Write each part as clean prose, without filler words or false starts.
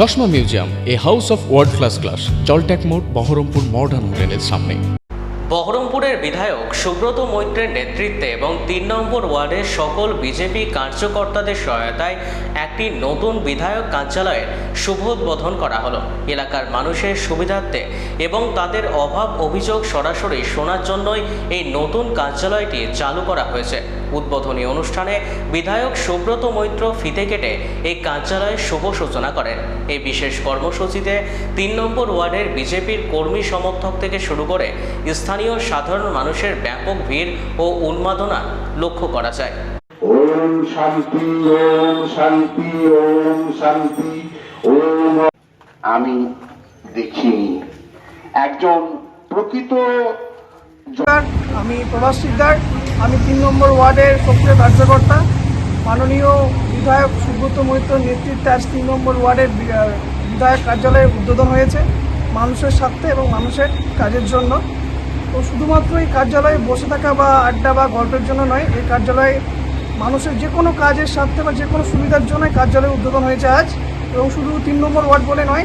চশমা museum, a house of world class, জলট্যাক মোড়, বহরমপুর মডার্ন হোটেলের সামনে। বহরমপুরের বিধায়ক সুব্রত মৈত্রের নেতৃত্বে এবং ৩ নম্বর ওয়ার্ডের সকল বিজেপি কার্যকর্তাদের সহায়তায় একটি নতুন বিধায়ক কার্যালয়ের শুভ উদ্বোধন করা হলো। এলাকার মানুষের সুবিধার্থে এবং তাদের অভাব অভিযোগ সরাসরি শোনার জন্যই এই নতুন কার্যালয়টি চালু করা হয়েছে। উদ্বোধনী অনুষ্ঠানে বিধায়ক সুব্রত মৈত্র ফিতে কেটে এই কার্যালয়ের শুভ সূচনা করেন। এই বিশেষ কর্মসূচিতে ৩ নম্বর ওয়ার্ডের বিজেপির কর্মী সমর্থক থেকে শুরু করে স্থানীয় সাধারণ মানুষের ব্যাপক ভিড় ও উন্মাদনা লক্ষ্য করা যায়। ওম শান্তি, ওম শান্তি, ওম শান্তি, ওম। আমি দেখিনি একজন প্রকৃত। আমি প্রভাস সিকদার, আমি ৩ নম্বর ওয়ার্ডের সক্রিয় কার্যকর্তা। মাননীয় বিধায়ক সুব্রত মৈত্রর নেতৃত্বে আজ ৩ নম্বর ওয়ার্ডের বিধায়ক কার্যালয়ের উদ্বোধন হয়েছে মানুষের স্বার্থে এবং মানুষের কাজের জন্য। তো শুধুমাত্র এই কার্যালয়ে বসে থাকা বা আড্ডা বা গল্পের জন্য নয়, এই কার্যালয়ে মানুষের যে কোনো কাজের স্বার্থে বা যে কোনো সুবিধার জন্য কার্যালয় উদ্বোধন হয়েছে আজ। এবং শুধু ৩ নম্বর ওয়ার্ড বলে নয়,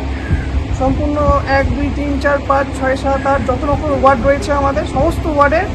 সম্পূর্ণ ১, ২, ৩, ৪, ৫, ৬, ৭, ৮ যত রকম ওয়ার্ড রয়েছে আমাদের সমস্ত ওয়ার্ডের